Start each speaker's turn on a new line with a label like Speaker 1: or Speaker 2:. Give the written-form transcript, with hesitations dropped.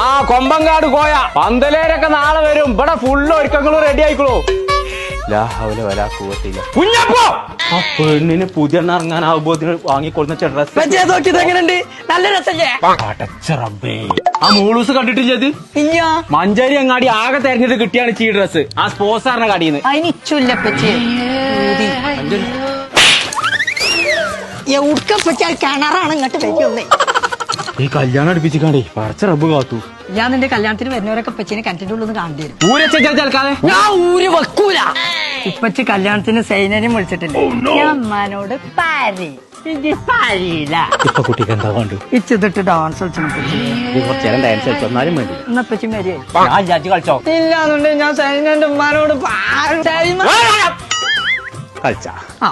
Speaker 1: ആ കൊമ്പങ്കാട് കോയ പന്തലേരൊക്കെ നാളെ വരും. ഇവിടെ ഫുള്ള് ഒരുക്കങ്ങളും റെഡി ആയിക്കോളൂ. കുഞ്ഞപ്പോ ആ പെണ്ണിന് പുതിയ ഇറങ്ങാനാവുമ്പോ വാങ്ങിക്കൊടുന്ന
Speaker 2: ഡ്രസ് എങ്ങനെയുണ്ട്? നല്ല രസല്ലേ?
Speaker 1: ആ മൂളൂസ് കണ്ടിട്ടില്ലത്?
Speaker 2: ഇല്ല.
Speaker 1: മഞ്ചേരി അങ്ങാടി ആകെ തെരഞ്ഞെടുത്ത് കിട്ടിയാണ് ഈ ഡ്രസ്. ആ സ്പോർട്സാറിന്റെ കടയിന്ന്.
Speaker 2: അതിനിച്ചുല്ലപ്പച്ചി എവിടുക്കപ്പച്ച കിണറാണ് ഇങ്ങോട്ട് വയ്ക്കുന്നേ.
Speaker 1: ഈ കല്യാണം അടുപ്പിച്ചിക്കാണ്ടേ പറച്ച റബ്ബ് കാത്തു.
Speaker 2: ഞാൻ നിന്റെ കല്യാണത്തിന് വരുന്നവരൊക്കെ പച്ചിനെ കിണറ്റിന്റെ ഉള്ളിൽ കാണേണ്ടി വരും.
Speaker 1: ഊരച്ചാൽക്കാതെ
Speaker 2: ഞാൻ ഊര് വെക്കൂല. ഇപ്പച്ചി കല്യാണത്തിന് സൈനനെയും വിളിച്ചിട്ടില്ല. ഞാൻ അമ്മാനോട് പാരി
Speaker 1: ഇപ്പൊ കുട്ടിക്ക് എന്താ വേണ്ടു?
Speaker 2: ഇച്ചിട്ട് ഡാൻസ്
Speaker 1: കുറച്ചേരം ഡാൻസ് കളിച്ചോന്നാലും മതി.
Speaker 2: എന്നപ്പച്ചി മരിയായി
Speaker 1: കളിച്ചോ?
Speaker 2: ഇല്ലാന്നുണ്ടെങ്കിൽ ഞാൻ സൈനന്റെ ഉമ്മാനോട്
Speaker 1: കളിച്ചാ
Speaker 2: ആ